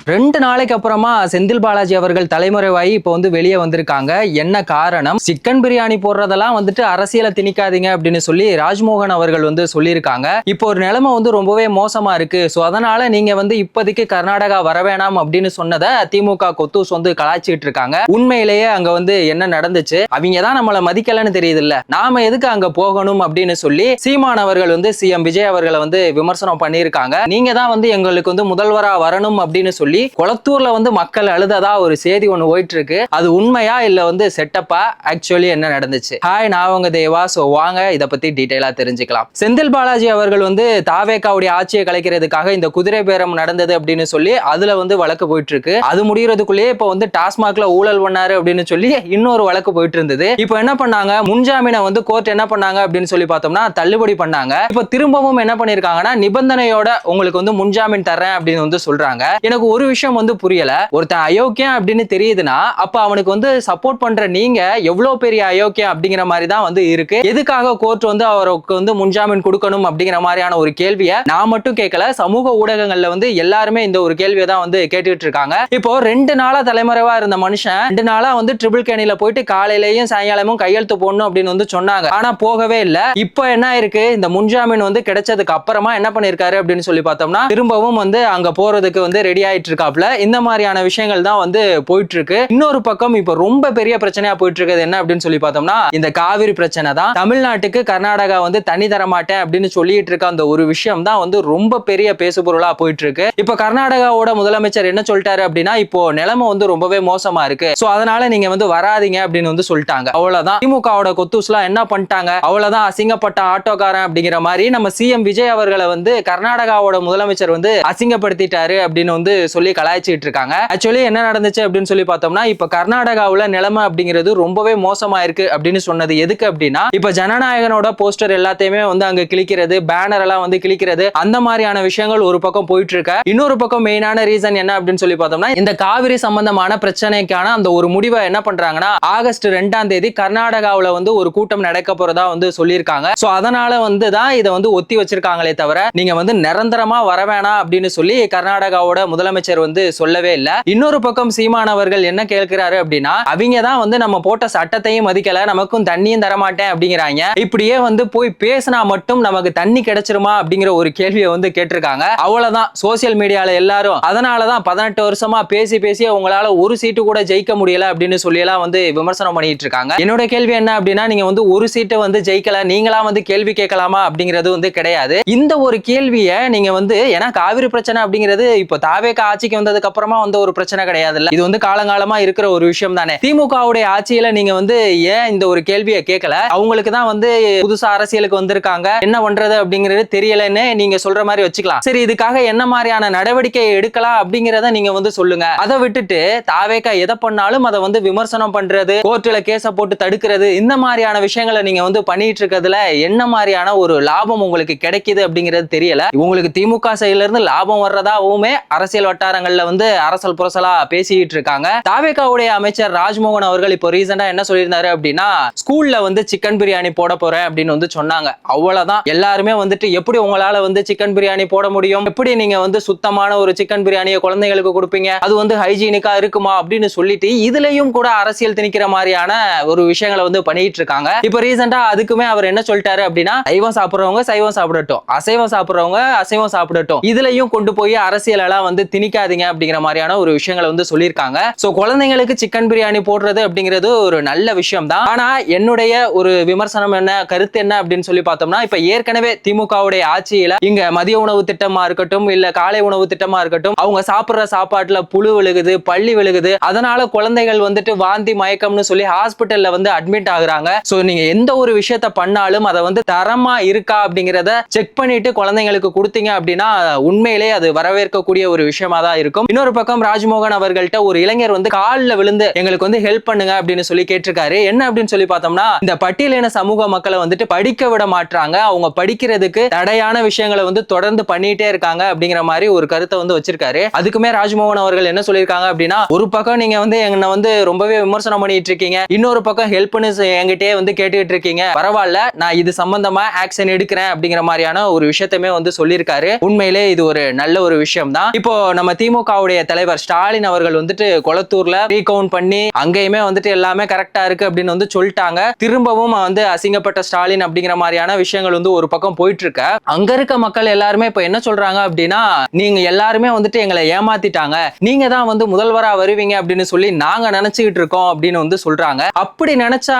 2 நாளைக்கு அப்புறமா செந்தில் பாலாஜி அவர்கள் தலைமறைவாகி இப்போ வந்து வெளியே வந்திருக்காங்க. என்ன காரணம்? சிக்கன் பிரியாணி போடுறதெல்லாம் வந்துட்டு அரசியலை திணிக்காதீங்க அப்படின்னு சொல்லி ராஜ்மோகன் அவர்கள் வந்து சொல்லியிருக்காங்க. இப்போ ஒரு நிலைமை வந்து ரொம்பவே மோசமா இருக்கு. ஸோ அதனால நீங்க வந்து இப்போதைக்கு கர்நாடகா வர வேணாம் அப்படின்னு சொன்னதை திமுக கொத்தூஸ் வந்து கலாய்ச்சிட்டு இருக்காங்க. உண்மையிலேயே அங்க வந்து என்ன நடந்துச்சு? அவங்க தான் நம்மளை மதிக்கலன்னு தெரியுது இல்ல, நாம எதுக்கு அங்க போகணும் அப்படின்னு சொல்லி சீமான் அவர்கள் வந்து சிஎம் விஜய் அவர்களை வந்து விமர்சனம் பண்ணியிருக்காங்க. நீங்க தான் வந்து எங்களுக்கு வந்து முதல்வரா வரணும் அப்படின்னு சொல்லி கொளத்தூர்ல வந்து மக்கள் அழுததா ஒரு செய்தி ஒண்ணு போயிட்டு இருக்கு. அது உண்மையா இல்ல வந்து செட்டப்பா? ஆக்சுவலி என்ன நடந்துச்சு? ஹாய், நான் உங்க தேவா. சோ வாங்க இத பத்தி டீடைலா தெரிஞ்சுக்கலாம். செந்தில் பாலாஜி அவர்கள் வந்து தாவேகாவுடைய ஆட்சியை கலைக்கிறதுக்காக இந்த குதிரை பேரம் நடந்தது அப்படின்னு சொல்லி அதுல வந்து வழக்கு போயிட்டு இருக்கு. அது முடியறதுக்குள்ளேயே இப்ப வந்து டாஸ்மாக்ல ஊழல் பண்ணாரு அப்படின்னு சொல்லி இன்னொரு வழக்கு போயிட்டு இருந்தது. இப்போ என்ன பண்ணாங்க? முன்ஜாமீனை வந்து கோர்ட் என்ன பண்ணாங்க அப்படின்னு சொல்லி பார்த்தோம்னா தள்ளுபடி பண்ணாங்க. இப்போ திரும்பவும் என்ன பண்ணிருக்காங்கன்னா நிபந்தனையோட உங்களுக்கு வந்து முன்ஜாமீன் தரேன் அப்படின்னு வந்து சொல்றாங்க. எனக்கு ஒரு விஷயம் வந்து புரியல. ஒருத்தன் அயோக்கியம் அப்படின்னு தெரியுதுன்னா அப்ப அவனுக்கு வந்து சப்போர்ட் பண்ற நீங்க எவ்வளவு பெரிய அயோக்கியம் அப்படிங்கிற மாதிரி தான் வந்து இருக்கு. எதுக்காக கோர்ட் வந்து அவருக்கு வந்து முன்ஜாமீன் கொடுக்கணும் அப்படிங்கிற மாதிரியான ஒரு கேள்வியை நான் மட்டும் கேட்கல, சமூக ஊடகங்கள்ல வந்து எல்லாருமே இந்த ஒரு கேள்வியை தான் வந்து கேட்டுட்டு இருக்காங்க. இப்போ 2 நாளா தலைமறைவா இருந்த மனுஷன் 2 நாளா வந்து ட்ரிபிள் கேணில போயிட்டு காலையிலயும் சாயங்காலமும் கையெழுத்து போடணும் அப்படின்னு வந்து சொன்னாங்க. ஆனா போகவே இல்ல. இப்போ என்ன இருக்கு? இந்த முன்ஜாமீன் வந்து கிடைச்சதுக்கு அப்புறமா என்ன பண்ணிருக்காரு அப்படின்னு சொல்லி பார்த்தோம்னா திரும்பவும் வந்து அங்க போறதுக்கு வந்து ரெடி ஆயிட்டு இருக்காப்ல. இந்த மாதிரியான விஷயங்கள் தான் வந்து போயிட்டு இருக்கு. இன்னொரு பக்கம் இப்ப ரொம்ப பெரிய பிரச்சனையா போயிட்டு இருக்குது என்ன அப்படின்னு சொல்லி பார்த்தோம்னா இந்த காவிரி பிரச்சனை தான். தமிழ்நாட்டுக்கு கர்நாடகா வந்து தண்ணி தர மாட்டேன் அப்படின்னு சொல்லிட்டு இருக்க அந்த ஒரு விஷயம் தான் வந்து ரொம்ப பெரிய பேசுபொருளா போயிட்டு இருக்கு. இப்ப கர்நாடகாவோட முதலமைச்சர் என்ன சொல்லிட்டாரு அப்படின்னா இப்போ நிலைமை வந்து ரொம்பவே மோசமா இருக்கு, சோ அதனால நீங்க வந்து வராதீங்க அப்படின்னு வந்து சொல்லிட்டாங்க. அவ்வளவுதான். திமுகவோட கொத்தூஸ்லாம் என்ன பண்ணிட்டாங்க? அவ்வளவுதான், அசிங்கப்பட்ட ஆட்டோக்காரன் அப்படிங்கிற மாதிரி நம்ம சிஎம் விஜய் அவர்களை வந்து கர்நாடகாவோட முதலமைச்சர் வந்து அசிங்கப்படுத்திட்டாரு அப்படின்னு வந்து சொல்லி கலாய்ச்சிட்டு இருக்காங்க. ஆக்சுவலி என்ன நடந்துச்சு அப்படின்னு சொல்லி பார்த்தோம்னா இப்ப கர்நாடகாவுல நிலைமை அப்படிங்கிறது ரொம்பவே மோசமா இருக்கு அப்படின்னு சொன்னது எதுக்கு அப்படின்னா இப்ப ஜனநாயகனோட போஸ்டர் எல்லாத்தையுமே வந்து அங்க கிளிக்கிறது, பேனர் எல்லாம் வந்து கிளிக்கிறது, அந்த மாதிரியான விஷயங்கள் ஒரு பக்கம் போயிட்டு இருக்க. இன்னொரு பக்கம் மெயினான ரீசன் என்ன அப்படின்னு சொல்லி பார்த்தோம்னா இந்த காவிரி சம்பந்தமான பிரச்சனைக்கான அந்த ஒரு முடிவை என்ன பண்றாங்கன்னா ஆகஸ்ட் 2ஆம் தேதி கர்நாடகாவுல வந்து ஒரு கூட்டம் நடக்க போறதா வந்து சொல்லியிருக்காங்க. சோ அதனால வந்து தான் இதை வந்து ஒத்தி வச்சிருக்காங்களே தவிர நீங்க வந்து நிரந்தரமா வர வேணாம் அப்படின்னு சொல்லி கர்நாடகாவோட முதலமைச்சர் வந்து சொல்லவே இல்ல. இன்னொரு பக்கம் சீமான் அவர்கள் என்ன கேட்கிறாரு அப்படின்னா அவங்க தான் வந்து நம்ம போட்ட சட்டத்தையும் மதிக்கல, நமக்கும் தண்ணியும் தரமாட்டேன் அப்படிங்கிறாங்க. இப்படியே வந்து போய் பேசினா மட்டும் நமக்கு தண்ணி கிடைச்சிருமா அப்படிங்கிற ஒரு கேள்வியை வந்து கேட்டிருக்காங்க. அவ்வளவுதான். சோசியல் மீடியால எல்லாரும் அதனாலதான் 18 வருஷமா பேசி பேசி உங்களால ஒரு சீட்டு கூட ஜெயிக்க முடியல அப்படின்னு சொல்லி எல்லாம் வந்து விமர்சனம் பண்ணிட்டு இருக்காங்க. என்னோட கேள்வி என்ன அப்படின்னா நீங்க வந்து ஒரு சீட்டு வந்து ஜெயிக்கல, நீங்களா வந்து கேள்வி கேட்கலாமா அப்படிங்கிறது வந்து கிடையாது. இந்த ஒரு கேள்வியை நீங்க வந்து ஏன்னா காவிரி பிரச்சனை அப்படிங்கிறது இப்போ தாவேக ஆட்சிக்கு வந்ததுக்கு அப்புறமா வந்து ஒரு பிரச்சனை கிடையாது இல்ல, இது வந்து காலங்காலமா இருக்கிற ஒரு விஷயம் தானே. திமுகவுடைய ஆட்சியில நீங்க வந்து ஏன் இந்த ஒரு கேள்வியை கேட்கல? அவங்களுக்கு தான் வந்து புதுசா அரசியலுக்கு வந்திருக்காங்க, என்ன பண்றது அப்படிங்கிறது தெரியலன்னு நீங்க சொல்ற மாதிரி வச்சுக்கலாம். சரி, இதுக்காக என்ன மாதிரியான நடவடிக்கை எடுக்கலாம் அப்படிங்கிறத நீங்க வந்து சொல்லுங்க. அதை விட்டுட்டு தாவேக எதை பண்ணாலும் அதை வந்து விமர்சனம் பண்றது, கோர்ட்ல கேஸ போட்டு தடுக்கிறது, இந்த மாதிரியான விஷயங்களை நீங்க வந்து பண்ணிட்டு இருக்கிறதுல என்ன மாதிரியான ஒரு லாபம் உங்களுக்கு கிடைக்குது அப்படிங்கிறது தெரியல. உங்களுக்கு திமுக சைடுல இருந்து லாபம் வர்றதாவுமே அரசியல் வட்டாரங்கள்ல வந்து அரசல் புரசலா பேசிட்டு இருக்காங்க. தாவேகாவுடைய அமைச்சர் ராஜ்மோகன் அவர்கள் இப்போ ரீசெண்டா என்ன சொல்லியிருந்தாரு அப்படின்னா ஸ்கூல்ல வந்து சிக்கன் பிரியாணி போட போறேன் அப்படின்னு வந்து சொன்னாங்க. அவ்வளவுதான். எல்லாருமே வந்துட்டு எப்படி உங்களால வந்து சிக்கன் பிரியாணி போட முடியும், எப்படி நீங்க வந்து சுத்தமான ஒரு சிக்கன் பிரியாணியை குழந்தைகளுக்கு கொடுப்பீங்க, அது வந்து ஹைஜீனிக்கா இருக்குமா அப்படின்னு சொல்லிட்டு இதுலயும் கூட அரசியல் திணிக்கிற மாதிரியான ஒரு விஷயங்களை வந்து பண்ணிட்டு இருக்காங்க. இப்போ ரீசெண்டா அதுக்குமே அவர் என்ன சொல்லிட்டாரு அப்படின்னா சைவம் சாப்பிடுறவங்க சைவம் சாப்பிடட்டும், அசைவம் சாப்பிடுறவங்க அசைவம் சாப்பிடட்டும், இதுலயும் கொண்டு போய் அரசியல் எல்லாம் வந்து திணிக்காதீங்க அப்படிங்கிற மாதிரியான ஒரு விஷயங்களை வந்து சொல்லியிருக்காங்க. சோ குழந்தைங்களுக்கு சிக்கன் பிரியாணி போடுறது அப்படிங்கிறது ஒரு நல்ல விஷயம் தான். ஆனா என்னுடைய ஒரு விமர்சனம் என்ன, கருத்து என்ன அப்படின்னு சொல்லி பார்த்தோம்னா இப்ப ஏற்கனவே திமுகவுடைய ஆட்சியில இங்க மதிய உணவு திட்டமா இருக்கட்டும் இல்ல காலை உணவு திட்டமா இருக்கட்டும் அவங்க சாப்பிடுற சாப்பாட்டுல புழு விழுகுது, பள்ளி விழுகுது, அதனால குழந்தைகள் வந்துட்டு வாந்தி மயக்கம்னு சொல்லி ஹாஸ்பிட்டல்ல வந்து அட்மிட் ஆகுறாங்க. சோ நீங்க எந்த ஒரு விஷயத்த பண்ணாலும் அதை வந்து தரமா இருக்கா அப்படிங்கிறத செக் பண்ணிட்டு குழந்தைங்களுக்கு கொடுத்தீங்க அப்படின்னா உண்மையிலே அது வரவேற்கக்கூடிய ஒரு விஷயமா தான் இருக்கும். இன்னொரு பக்கம் ராஜ்மோகன் அவர்கள்ட்ட ஒரு இளைஞர் வந்து காலில் விழுந்து எங்களுக்கு வந்து ஹெல்ப் பண்ணுங்க அப்படின்னு சொல்லி கேட்டிருக்காரு. என்ன அப்படின்னு சொல்லி பார்த்தோம்னா இந்த பட்டியலின சமூக மக்களை வந்துட்டு படிக்க விட மாட்டாங்க, அவங்க படிக்கிறதுக்கு தடையான விஷயங்களை வந்து தொடர்ந்து பண்ணிட்டே இருக்காங்க அப்படிங்கிற மாதிரி ஒரு கருத்தை வந்து வச்சிருக்காரு. அதுக்குமே ராஜ்மோகன் அவர்கள் என்ன சொல்லியிருக்காங்க அப்படின்னா ஒரு பக்கம் நீங்க வந்து என்ன வந்து ரொம்பவே விமர்சனம் பண்ணிட்டு இருக்கீங்க, இன்னொரு பக்கம் ஹெல்ப்னு என்கிட்டயே வந்து கேட்டுக்கிட்டு இருக்கீங்க, பரவாயில்ல நான் இது சம்பந்தமா ஆக்ஷன் எடுக்கிறேன் அப்படிங்கிற மாதிரியான ஒரு விஷயத்தையுமே வந்து சொல்லியிருக்காரு. உண்மையிலே இது ஒரு நல்ல ஒரு விஷயம் தான். இப்போ நம்ம திமுகவுடைய தலைவர் ஸ்டாலின் அவர்கள் வந்துட்டு கொளத்தூர்ல ரீகவுண்ட் பண்ணி அங்கேயுமே வந்துட்டு எல்லாமே கரெக்டா இருக்கு அப்படின்னு வந்து சொல்லிட்டாங்க. திரும்பவும் வந்து அசிங்கப்பட்ட ஸ்டாலின் அப்படிங்கிற மாதிரியான விஷயங்கள் வந்து ஒரு பக்கம் போயிட்டு இருக்க, அங்க இருக்க மக்கள் எல்லாருமே இப்ப என்ன சொல்றாங்க அப்படின்னா, நீங்க எல்லாருமே வந்துட்டு எங்களை ஏமாத்திட்டாங்க, நீங்க தான் வந்து முதல்வரா வருவீங்க அப்படின்னு சொல்லி நாங்க நினைச்சுக்கிட்டு இருக்கோம் அப்படின்னு வந்து சொல்றாங்க. அப்படி நினைச்சா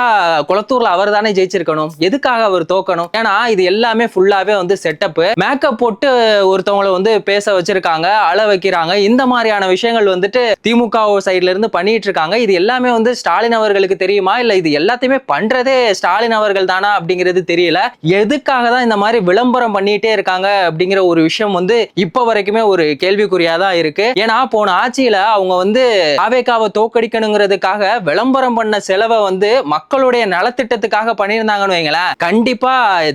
கொளத்தூர்ல அவர் தானே ஜெயிச்சிருக்கணும், எதுக்காக அவர் தோக்கணும்? ஏன்னா இது எல்லாமே ஃபுல்லாவே வந்து செட்டப், மேக்கப் போட்டு ஒருத்தவங்களை வந்து பேச வச்சிருக்காங்க, அழ வைக்கிறாங்க. இந்த மாதிரியான விஷயங்கள் வந்துட்டு திமுக சைட்ல இருந்து பண்ணிட்டு இருக்காங்க. இது எல்லாமே வந்து ஸ்டாலின் அவர்களுக்கு தெரியுமா, இல்ல இது எல்லாத்தையுமே பண்றதே ஸ்டாலின் அவர்கள் தானா அப்படிங்கிறது தெரியல. எதுக்காக தான் இந்த மாதிரி விளம்பரம் பண்ணிட்டே இருக்காங்க அப்படிங்கிற ஒரு விஷயம் வந்து இப்ப வரைக்குமே ஒரு கேள்விக்குறியா தான் இருக்கு. ஏன்னா போன ஆட்சியில அவங்க வந்து தாவேகாவை தோக்கடிக்கணுங்கிறதுக்காக விளம்பரம் பண்ண செலவை வந்து மக்களுடைய நலத்திட்டத்துக்காக பண்ணியிருந்தாங்கன்னு வைங்களேன், கண்டிப்பா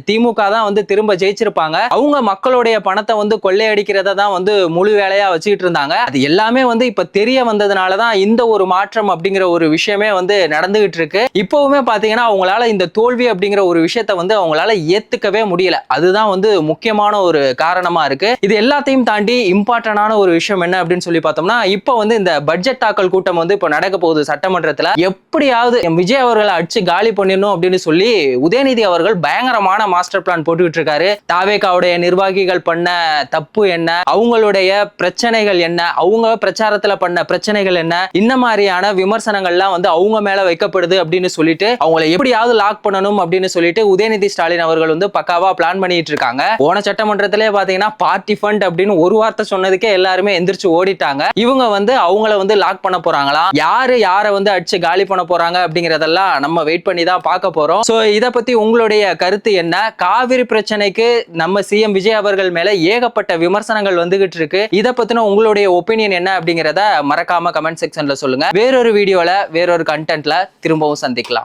திமுக தான் வந்து திரும்ப ஜெயிச்சிருப்பாங்க. அவங்க மக்களுடைய பணத்தை வந்து கொள்ளையடிக்கிறத தான் வந்து முழு வேலையா வச்சுக்கிட்டு இருந்தாங்க. அது எல்லாமே வந்து இப்ப தெரிய வந்ததுனாலதான் இந்த ஒரு மாற்றம் அப்படிங்கிற ஒரு விஷயமே வந்து நடந்துகிட்டு இருக்கு. இப்பவுமே பாத்தீங்கன்னா அவங்களால இந்த தோல்வி அப்படிங்கிற ஒரு விஷயத்த வந்து அவங்களால ஏத்துக்கவே முடியல. அதுதான் வந்து முக்கியமான ஒரு காரணமா இருக்கு. இது எல்லாத்தையும் தாண்டி இம்பார்ட்டன்டான ஒரு விஷயம் என்ன அப்படின்னு சொல்லி பார்த்தோம்னா, இப்ப வந்து இந்த பட்ஜெட் தாக்கல் கூட்டம் வந்து இப்ப நடக்க போகுது சட்டமன்றத்துல. எப்படியாவது விஜய் அவர்களை அடிச்சு காலி பண்ணிடணும் அப்படின்னு சொல்லி உதயநிதி அவர்கள் பயங்கரமான மாஸ்டர் பிளான் போட்டுக்கிட்டு இருக்காரு. தாவேகாவுடைய நிர்வாகிகள் பண்ண தப்பு என்ன, அவங்களுடைய பிரச்சனைகள் என்ன, அவங்க பிரச்சாரத்துல பண்ண பிரச்சனைகள் என்ன, இந்த மாதிரியான விமர்சனங்கள்லாம் வந்து அவங்க மேல வைக்கப்படுது அப்படின்னு சொல்லிட்டு அவங்களை எப்படியாவது லாக் பண்ணணும் அப்படின்னு சொல்லிட்டு உதயநிதி ஸ்டாலின் அவர்கள் வந்து பக்காவா பிளான் பண்ணிட்டு இருக்காங்க. போன சட்டமன்றத்திலே பாத்தீங்கன்னா பார்ட்டி ஃபண்ட் அப்படின்னு ஒரு வார்த்தை சொன்னதுக்கே எல்லாருமே எந்திரிச்சு ஓடிட்டாங்க. இவங்க வந்து அவங்கள வந்து லாக் பண்ண போறாங்களா, யாரை வந்து அடிச்சு காலி பண்ண போறாங்க அப்படிங்கறதெல்லாம் நம்ம வெயிட் பண்ணி தான் பார்க்க போறோம். சோ இத பத்தி உங்களுடைய கருத்து என்ன? காவிரி பிரச்சனைக்கு நம்ம சிஎம் விஜய் அவர்கள் மேல ஏகப்பட்ட விமர்சனங்கள் வந்துகிட்டு இருக்கு. இத பத்தின உங்களுடைய ஒப்பீனியன் என்ன அப்படிங்கறத மறக்காம கமெண்ட் செக்ஷன்ல சொல்லுங்க. வேறொரு வீடியோல வேறொரு கண்டென்ட்ல திரும்பவும் சந்திக்கலாம்.